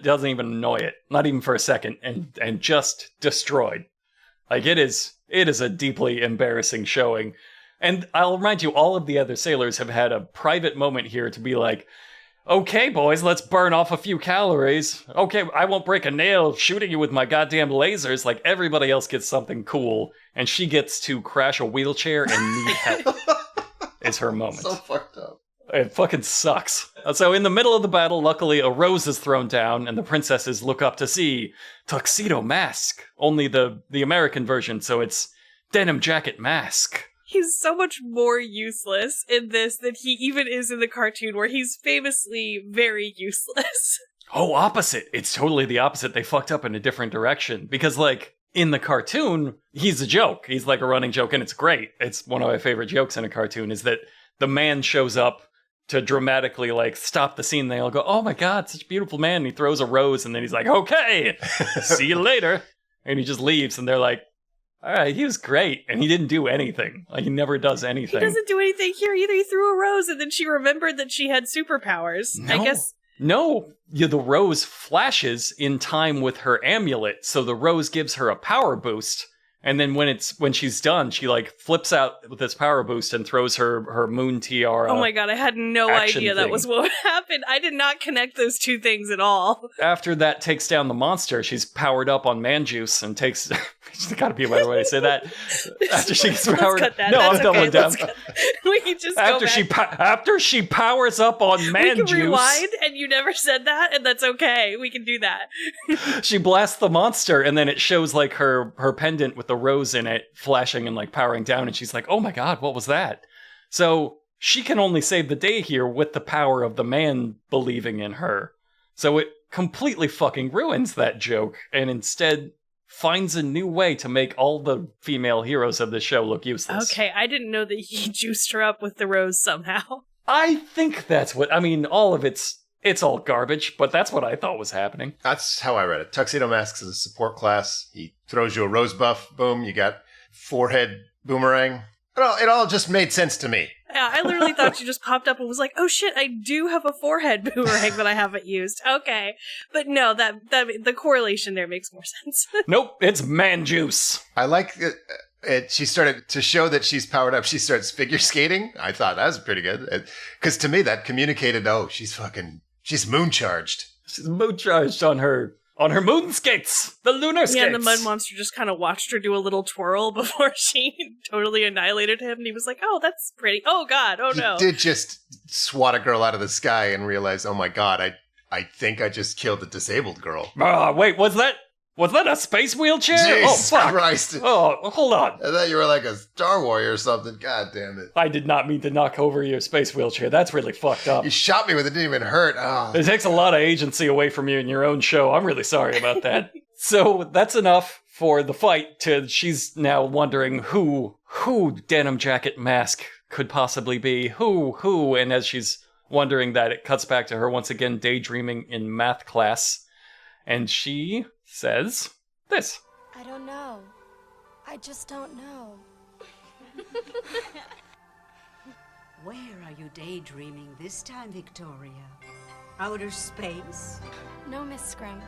doesn't even annoy it, not even for a second, and just destroyed. Like, it is a deeply embarrassing showing. And I'll remind you, all of the other sailors have had a private moment here to be like, "Okay, boys, let's burn off a few calories. Okay, I won't break a nail shooting you with my goddamn lasers." Like, everybody else gets something cool, and she gets to crash a wheelchair and need help. Is her moment. So fucked up. It fucking sucks. So in the middle of the battle, luckily a rose is thrown down, and the princesses look up to see Tuxedo Mask. Only the American version, so it's Denim Jacket Mask. He's so much more useless in this than he even is in the cartoon, where he's famously very useless. Oh, opposite. It's totally the opposite. They fucked up in a different direction. Because, like, in the cartoon, he's a joke. He's like a running joke, and it's great. It's one of my favorite jokes in a cartoon, is that the man shows up to dramatically, like, stop the scene. They all go, "Oh my god, such a beautiful man." And he throws a rose, and then he's like, "Okay, see you later." And he just leaves, and they're like, "All right, he was great." And he didn't do anything. Like, he never does anything. He doesn't do anything here either. He threw a rose, and then she remembered that she had superpowers. No. I guess... No, the rose flashes in time with her amulet, so the rose gives her a power boost. And then when she's done, she like flips out with this power boost and throws her moon tiara. Oh my god, I had no idea that was what would happen. I did not connect those two things at all. After that takes down the monster, she's powered up on man juice and takes... There's gotta be a better way to say that. After she gets powered... Let's cut that. No, That's I'm doubling down. We can just After go back. After she powers up on man we can juice... rewind, and you never said that, and that's okay. We can do that. She blasts the monster, and then it shows like her pendant with the rose in it flashing and like powering down, and she's like, "Oh my god, what was that?" So she can only save the day here with the power of the man believing in her. So it completely fucking ruins that joke, and instead finds a new way to make all the female heroes of the show look useless. Okay, I didn't know that he juiced her up with the rose somehow. I think that's what... I mean, all of it's all garbage, but that's what I thought was happening. That's how I read it. Tuxedo Mask is a support class. He throws you a rose buff. Boom, you got forehead boomerang. It all just made sense to me. Yeah, I literally thought you just popped up and was like, "Oh shit, I do have a forehead boomerang that I haven't used." Okay. But no, that the correlation there makes more sense. Nope, it's man juice. I like it. She started to show that she's powered up. She starts figure skating. I thought that was pretty good. Because to me, that communicated, she's moon charged. She's moon charged on her moon skates, the lunar skates. Yeah, and the mud monster just kind of watched her do a little twirl before she totally annihilated him, and he was like, "Oh, that's pretty. Oh god, oh no." He did just swat a girl out of the sky and realize, oh my god, I think I just killed a disabled girl. Wait, was that a space wheelchair? Jesus oh, fuck. Christ. Oh, hold on. I thought you were like a Star Warrior or something. God damn it. I did not mean to knock over your space wheelchair. That's really fucked up. You shot me with it, didn't even hurt. Oh. It takes a lot of agency away from you in your own show. I'm really sorry about that. So that's enough for the fight. She's now wondering who Denim Jacket Mask could possibly be. Who? And as she's wondering that, it cuts back to her once again daydreaming in math class. And she says this. I don't know. I just don't know. Where are you daydreaming this time, Victoria? Outer space? No, Miss Scrim.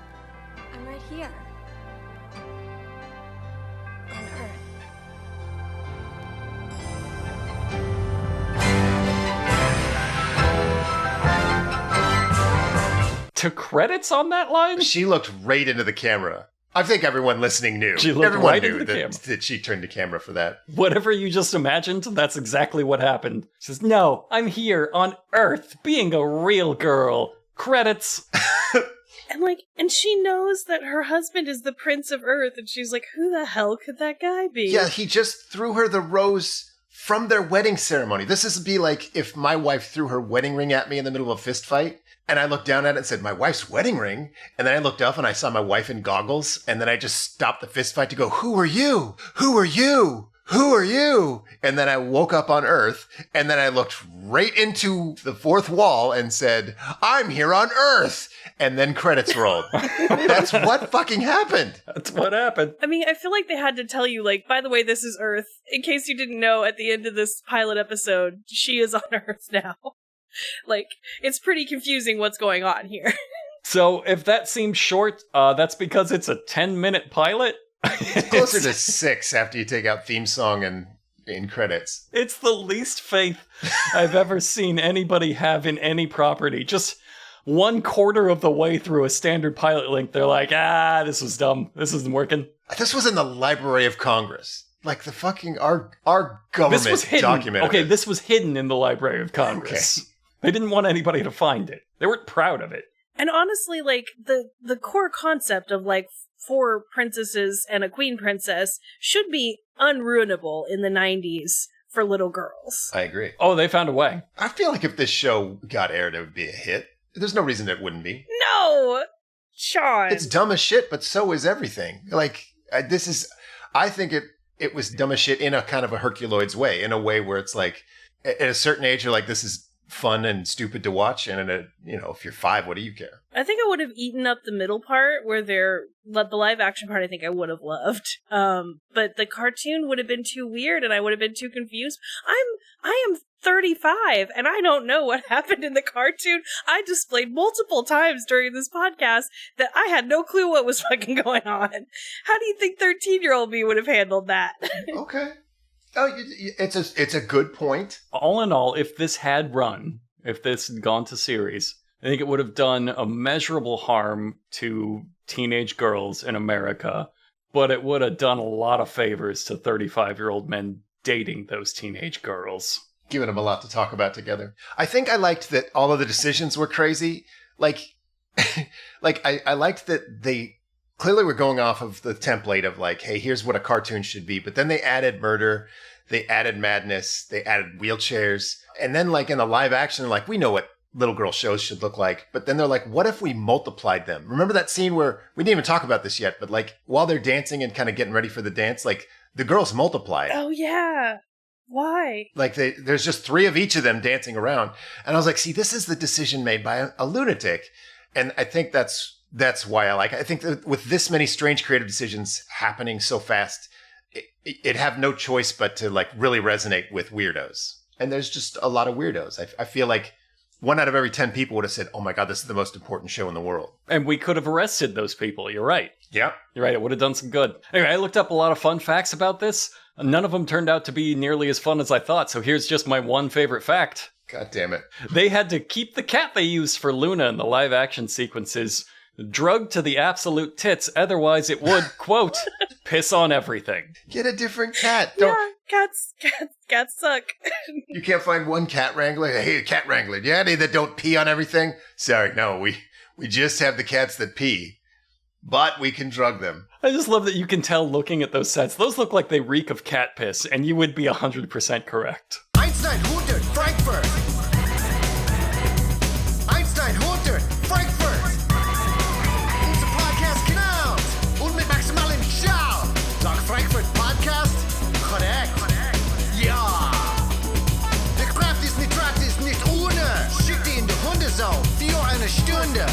I'm right here. On Earth. To credits on that line? She looked right into the camera. I think everyone listening knew. She looked Everyone right knew into the camera. that she turned the camera for that. Whatever you just imagined, that's exactly what happened. She says, "No, I'm here on Earth, being a real girl." Credits. And she knows that her husband is the Prince of Earth, and she's like, "Who the hell could that guy be?" Yeah, he just threw her the rose from their wedding ceremony. This would be like if my wife threw her wedding ring at me in the middle of a fist fight, and I looked down at it and said, "My wife's wedding ring?" And then I looked up and I saw my wife in goggles, and then I just stopped the fist fight to go, "Who are you? Who are you? who are you? And then I woke up on Earth, and then I looked right into the fourth wall and said, I'm here on Earth. And then credits rolled. That's what fucking happened. That's what happened. I mean, I feel like they had to tell you, like, by the way, this is Earth. In case you didn't know, at the end of this pilot episode, she is on Earth now. Like, it's pretty confusing what's going on here. So if that seems short, that's because it's a 10-minute pilot. It's closer to 6 after you take out theme song and in credits. It's the least faith I've ever seen anybody have in any property. Just 1/4 of the way through a standard pilot link, they're like, this was dumb. This isn't working. This was in the Library of Congress. Like the fucking, our government This was hidden. documented. Okay, this was hidden in the Library of Congress. Okay. They didn't want anybody to find it. They weren't proud of it. And honestly, like, the core concept of, like, 4 princesses and a queen princess should be unruinable in the 90s for little girls. I agree. Oh, they found a way. I feel like if this show got aired, it would be a hit. There's no reason it wouldn't be. No! Sean! It's dumb as shit, but so is everything. Like, I think it was dumb as shit in a kind of a Herculoids way, in a way where it's like, at a certain age, you're like, this is fun and stupid to watch, and if you're 5, what do you care? I think I would have eaten up the middle part where the live action part I think I would have loved. But the cartoon would have been too weird and I would have been too confused. I am 35 and I don't know what happened in the cartoon. I displayed multiple times during this podcast that I had no clue what was fucking going on. How do you think 13-year-old me would have handled that? Okay. Oh, it's a good point. All in all, if this had gone to series, I think it would have done immeasurable harm to teenage girls in America, but it would have done a lot of favors to 35-year-old men dating those teenage girls. Giving them a lot to talk about together. I think I liked that all of the decisions were crazy. Like I liked that they clearly were going off of the template of like, hey, here's what a cartoon should be. But then they added murder, they added madness, they added wheelchairs. And then like in the live action, like we know what little girl shows should look like. But then they're like, what if we multiplied them? Remember that scene where we didn't even talk about this yet, but like while they're dancing and kind of getting ready for the dance, like the girls multiply. Oh, yeah. Why? Like there's just 3 of each of them dancing around. And I was like, see, this is the decision made by a lunatic. And I think that's why I like it. I think that with this many strange creative decisions happening so fast, it have no choice but to like really resonate with weirdos. And there's just a lot of weirdos. I feel like 1 out of every 10 people would have said, oh my God, this is the most important show in the world. And we could have arrested those people. You're right. Yeah. You're right. It would have done some good. Anyway, I looked up a lot of fun facts about this. None of them turned out to be nearly as fun as I thought. So here's just my one favorite fact. God damn it. They had to keep the cat they used for Luna in the live action sequences drugged to the absolute tits. Otherwise it would, quote, piss on everything. Get a different cat. Cats suck. You can't find one cat wrangler? Hey, cat wrangler. Yeah, any that don't pee on everything? Sorry, no, we just have the cats that pee. But we can drug them. I just love that you can tell looking at those sets. Those look like they reek of cat piss, and you would be 100% correct. Einstein, 100, Frankfurt. Einstein, 100, Frankfurt. Unser Podcast genau. Und mit maximalen Schau. Sag Frankfurt Podcast. Korrekt. Ja. Der Kraft ist nicht gratis, nicht ohne. Schick die in die Hundesau. 4 eine Stunde.